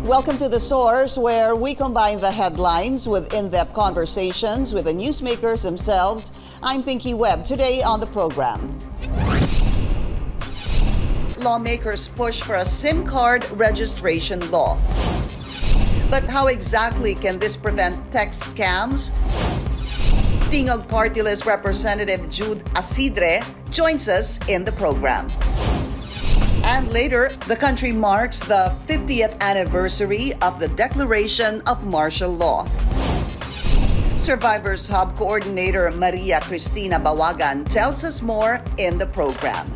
Welcome to The Source, where we combine the headlines with in-depth conversations with the newsmakers themselves. I'm Pinky Webb. Today on the program, lawmakers push for a SIM card registration law. But how exactly can this prevent text scams? Tingog Party List Representative Jude Asidre joins us in the program. And later, the country marks the 50th anniversary of the declaration of martial law. Survivors Hub coordinator Maria Cristina Bawagan tells us more in the program.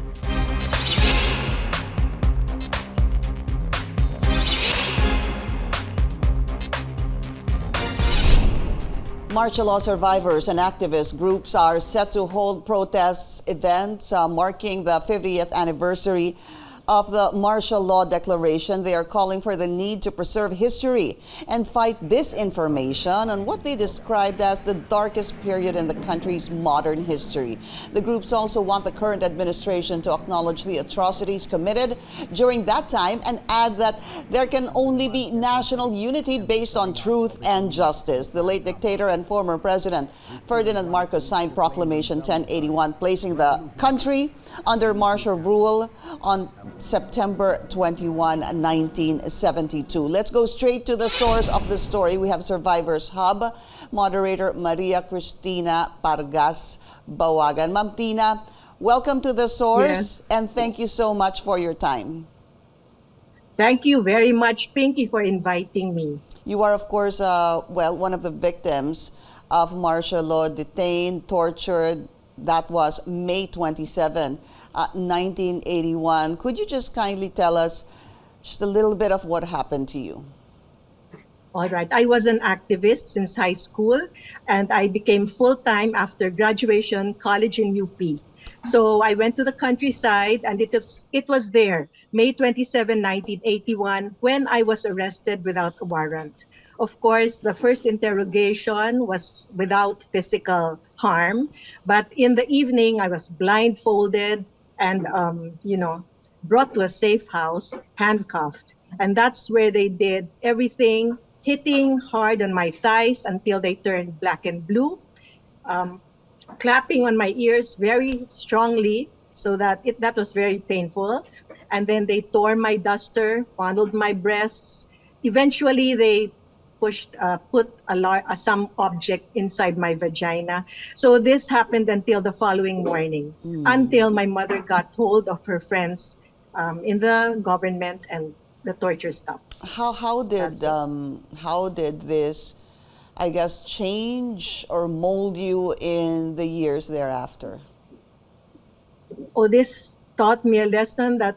Martial law survivors and activist groups are set to hold protests events marking the 50th anniversary of the martial law declaration. They are calling for the need to preserve history and fight disinformation on what they described as the darkest period in the country's modern history. The groups also want the current administration to acknowledge the atrocities committed during that time and add that there can only be national unity based on truth and justice. The late dictator and former president Ferdinand Marcos signed Proclamation 1081, placing the country under martial rule on September 21, 1972. Let's go straight to the source of the story. We have Survivors Hub moderator Maria Cristina Bawagan. Ma'am Tina, welcome to the source. Yes. And thank you so much for your time. Thank you very much, Pinky, for inviting me. You are, of course, one of the victims of martial law, detained, tortured. That was May 27, 1981. Could you just kindly tell us just a little bit of what happened to you? All right. I was an activist since high school, and I became full-time after graduation college in UP. So I went to the countryside, and it was there, May 27, 1981, when I was arrested without a warrant. Of course, the first interrogation was without physical harm, but in the evening, I was blindfolded and, brought to a safe house, handcuffed. And that's where they did everything, hitting hard on my thighs until they turned black and blue, clapping on my ears very strongly, so that was very painful. And then they tore my duster, fondled my breasts. Eventually, they put some object inside my vagina. So this happened until the following morning, until my mother got hold of her friends in the government and the torture stopped. How did this, I guess, change or mold you in the years thereafter? Oh, this taught me a lesson that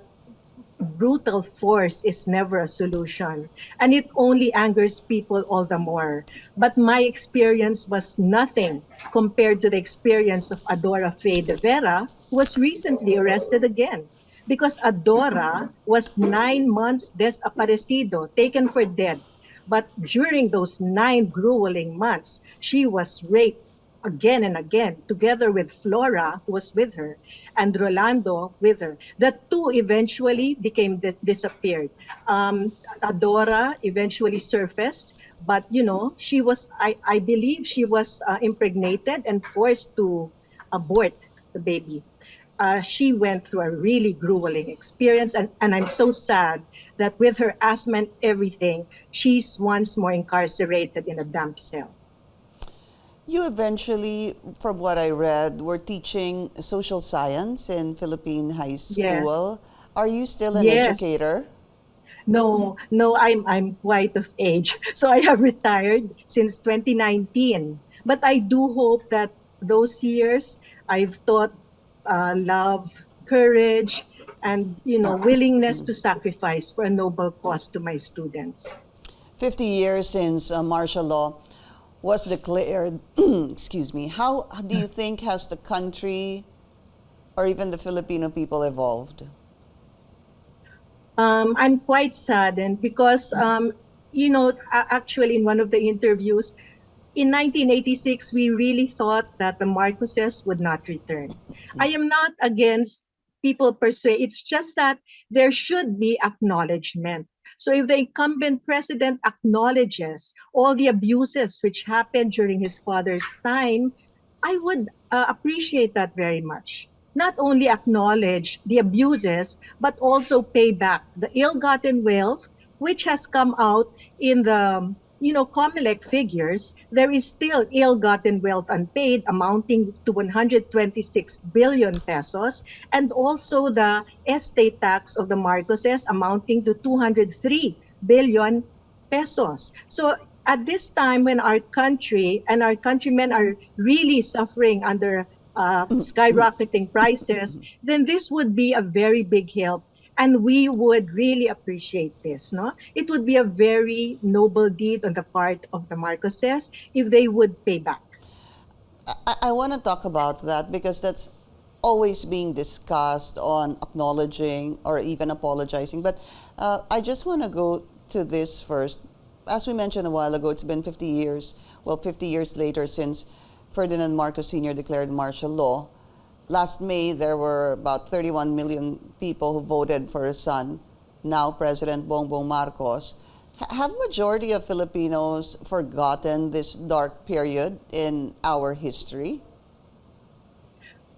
brutal force is never a solution, and it only angers people all the more. But my experience was nothing compared to the experience of Adora Faye de Vera, who was recently arrested again. Because Adora was 9 months desaparecido, taken for dead. But during those 9 grueling months, she was raped again and again, together with Flora, who was with her, and Rolando with her. The two eventually disappeared. Adora eventually surfaced, but she was, I believe she was impregnated and forced to abort the baby. She went through a really grueling experience, and I'm so sad that with her asthma and everything, she's once more incarcerated in a damp cell. You eventually, from what I read, were teaching social science in Philippine high school. Yes. Are you still an educator? No, I'm quite of age. So I have retired since 2019. But I do hope that those years I've taught love, courage, and willingness to sacrifice for a noble cause to my students. 50 years since martial law was declared, excuse me, how do you think has the country or even the Filipino people evolved? I'm quite saddened because, actually in one of the interviews, in 1986, we really thought that the Marcoses would not return. I am not against people per se. It's just that there should be acknowledgement So if the incumbent president acknowledges all the abuses which happened during his father's time, I would appreciate that very much. Not only acknowledge the abuses, but also pay back the ill-gotten wealth which has come out in the COMELEC figures. There is still ill-gotten wealth unpaid amounting to 126 billion pesos, and also the estate tax of the Marcoses amounting to 203 billion pesos. So at this time when our country and our countrymen are really suffering under skyrocketing prices, then this would be a very big help. And we would really appreciate this. No, it would be a very noble deed on the part of the Marcoses if they would pay back. I want to talk about that because that's always being discussed on acknowledging or even apologizing. But I just want to go to this first. As we mentioned a while ago, it's been 50 years, 50 years later since Ferdinand Marcos Sr. declared martial law. Last May, there were about 31 million people who voted for his son, now President Bongbong Marcos. Have majority of Filipinos forgotten this dark period in our history?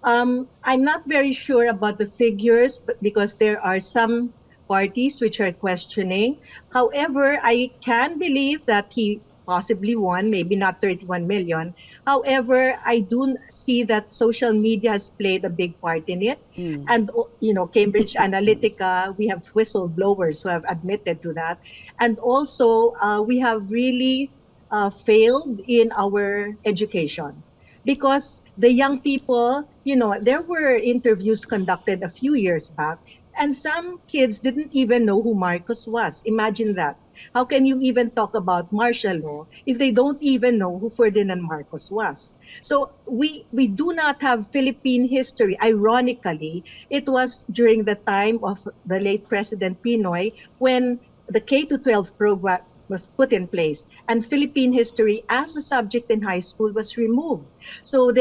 I'm not very sure about the figures, but because there are some parties which are questioning. However, I can believe that he possibly won, maybe not 31 million. However, I do see that social media has played a big part in it. And, Cambridge Analytica, we have whistleblowers who have admitted to that. And also, we have really failed in our education. Because the young people, there were interviews conducted a few years back, and some kids didn't even know who Marcos was. Imagine that. How can you even talk about martial law if they don't even know who Ferdinand Marcos was? So we do not have Philippine history. Ironically, it was during the time of the late President Pinoy when the K-12 program was put in place, and Philippine history as a subject in high school was removed. So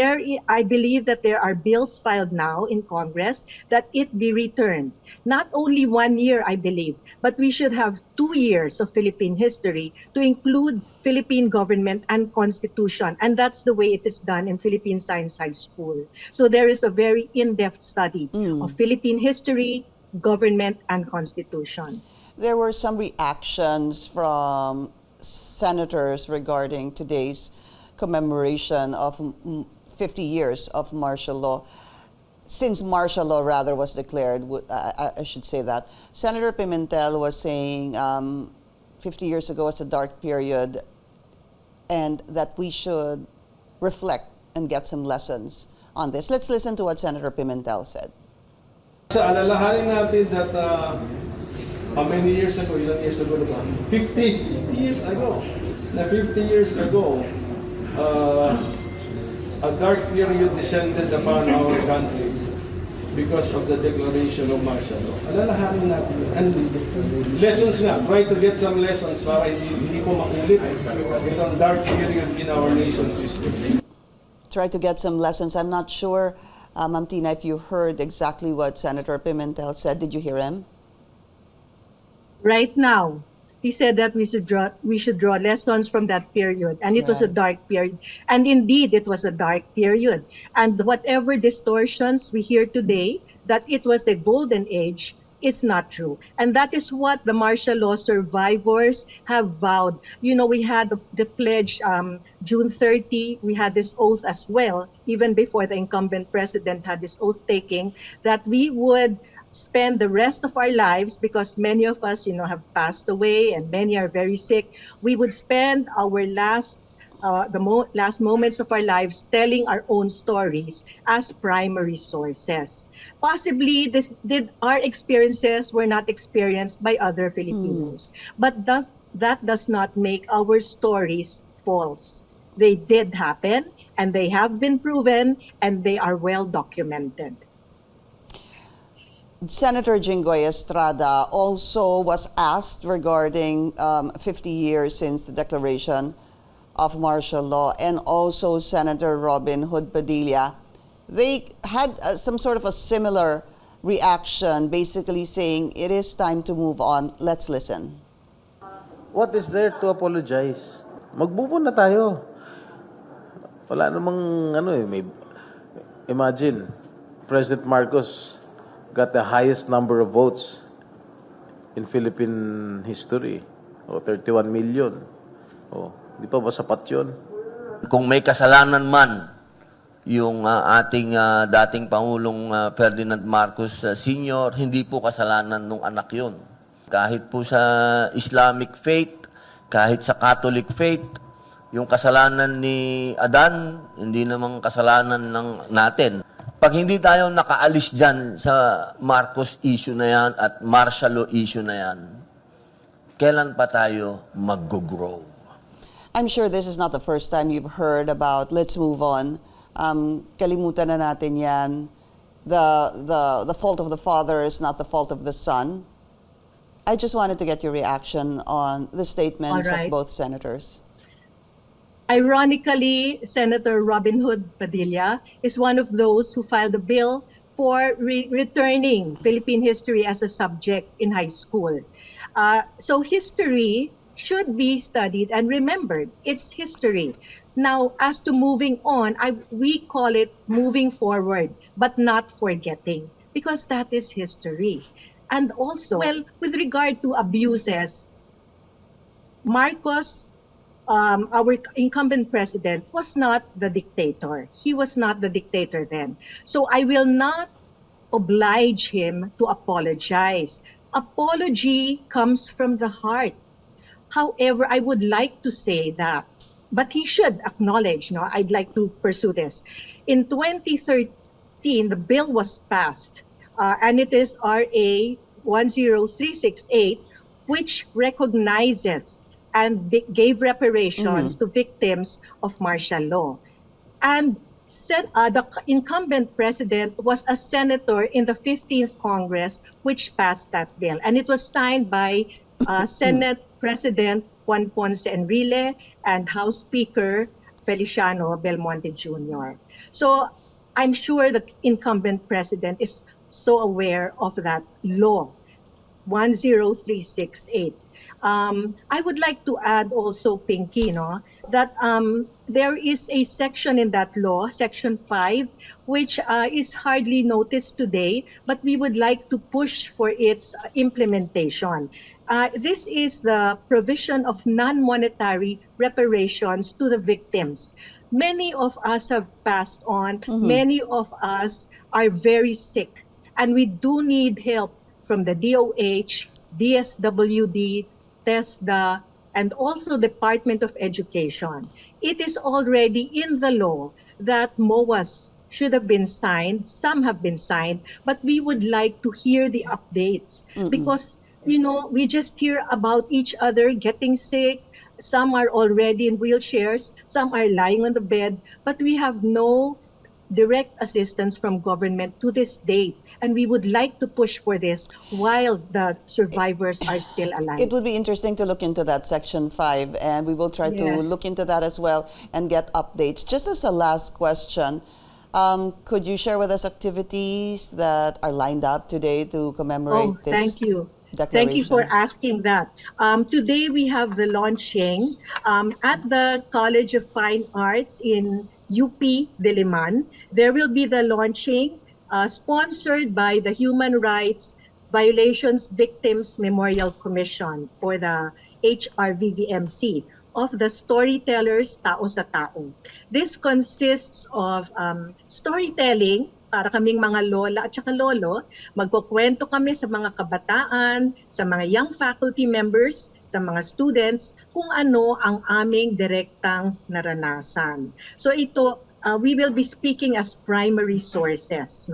I believe that there are bills filed now in Congress that it be returned. Not only 1 year, I believe, but we should have 2 years of Philippine history to include Philippine government and constitution, and that's the way it is done in Philippine Science High School. So there is a very in-depth study of Philippine history, government, and constitution. There were some reactions from senators regarding today's commemoration of 50 years of martial law. Since martial law rather was declared, I should say that. Senator Pimentel was saying 50 years ago was a dark period and that we should reflect and get some lessons on this. Let's listen to what Senator Pimentel said. Sa alalahanin natin that how many years ago, ilang years ago na ba? 50 years ago. Na 50 years ago, a dark period descended upon our country because of the declaration of martial law. Alalahanin natin yun. And lessons nga, try to get some lessons para hindi po makulit itong dark period in our nation's history. Try to get some lessons. I'm not sure, Ma'am Tina, if you heard exactly what Senator Pimentel said. Did you hear him? Right now, he said that we should draw lessons from that period, and it was a dark period, and indeed it was a dark period. And whatever distortions we hear today that it was a golden age is not true, and that is what the martial law survivors have vowed. We had the pledge June 30. We had this oath as well, even before the incumbent president had this oath taking, that we would spend the rest of our lives, because many of us, have passed away and many are very sick. We would spend our last moments of our lives telling our own stories as primary sources. Possibly our experiences were not experienced by other Filipinos, but that does not make our stories false. They did happen, and they have been proven, and they are well documented. Senator Jinggoy Estrada also was asked regarding 50 years since the declaration of martial law, and also Senator Robin Hood Padilla. They had some sort of a similar reaction, basically saying it is time to move on. Let's listen. What is there to apologize? Mag-move on na tayo. Wala namang imagine, President Marcos got the highest number of votes in Philippine history. 31 million. Di pa ba sapat yun? Kung may kasalanan man yung ating dating Pangulong Ferdinand Marcos Sr., hindi po kasalanan ng anak yun. Kahit po sa Islamic faith, kahit sa Catholic faith, yung kasalanan ni Adan, hindi namang kasalanan natin. Pag hindi tayo nakaalis dyan sa Marcos issue na yan at martial law issue na yan, kailan pa tayo mag-grow? I'm sure this is not the first time you've heard about let's move on. Kalimutan na natin yan. The fault of the father is not the fault of the son. I just wanted to get your reaction on the statements of both senators. Ironically, Senator Robin Hood Padilla is one of those who filed a bill for returning Philippine history as a subject in high school. So history should be studied and remembered. It's history. Now, as to moving on, we call it moving forward, but not forgetting, because that is history. And also, with regard to abuses, Marcos, our incumbent president, was not the dictator. He was not the dictator then. So I will not oblige him to apologize. Apology comes from the heart. However, I would like to say that, but he should acknowledge, I'd like to pursue this. In 2013, the bill was passed, and it is RA 10368, which recognizes and gave reparations to victims of martial law. And the incumbent president was a senator in the 15th Congress, which passed that bill. And it was signed by Senate President Juan Ponce Enrile and House Speaker Feliciano Belmonte Jr. So I'm sure the incumbent president is so aware of that law, 10368. I would like to add also, Pinky, that there is a section in that law, Section 5, which is hardly noticed today, but we would like to push for its implementation. This is the provision of non-monetary reparations to the victims. Many of us have passed on. Many of us are very sick, and we do need help from the DOH, DSWD, TESDA, and also Department of Education. It is already in the law that MOAs should have been signed. Some have been signed, but we would like to hear the updates because, we just hear about each other getting sick. Some are already in wheelchairs. Some are lying on the bed, but we have no direct assistance from government to this date. And we would like to push for this while the survivors are still alive. It would be interesting to look into that Section 5, and we will try to look into that as well and get updates. Just as a last question, could you share with us activities that are lined up today to commemorate this? Thank you. Declaration? Thank you for asking that. Today we have the launching at the College of Fine Arts in UP Diliman. There will be the launching sponsored by the Human Rights Violations Victims Memorial Commission, or the HRVVMC, of the Storytellers Tao sa Tao. This consists of storytelling para kaming mga lola at saka lolo. Magkukwento kami sa mga kabataan, sa mga young faculty members, sa mga students, kung ano ang aming direktang naranasan. So ito, we will be speaking as primary sources,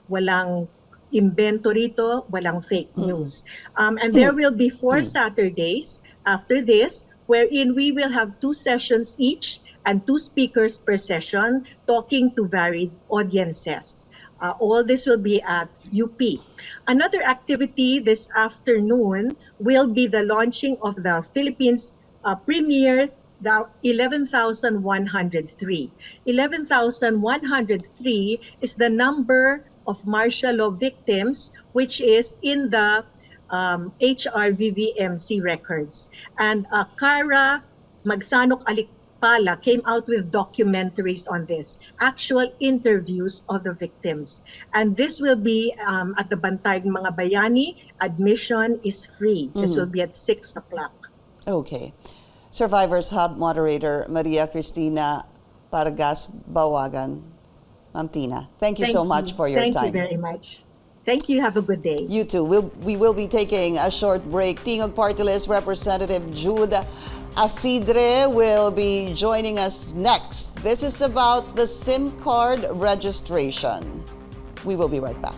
Walang invento rito, walang fake news. And there will be 4 Saturdays after this, wherein we will have 2 sessions each and 2 speakers per session talking to varied audiences. All this will be at UP. Another activity this afternoon will be the launching of the Philippines premier, the 11,103. 11,103 is the number of martial law victims, which is in the HRVVMC records. And Cara Magsanok Alikpala came out with documentaries on this, actual interviews of the victims. And this will be at the Bantay Mga Bayani. Admission is free. This will be at 6 o'clock. Okay. Survivors Hub moderator Maria Cristina Bawagan. Ma'am Tina, thank you so much for your time. Thank you very much. Thank you. Have a good day. You too. We will be taking a short break. Tingog Party List Representative Jude Asidre will be joining us next. This is about the SIM card registration. We will be right back.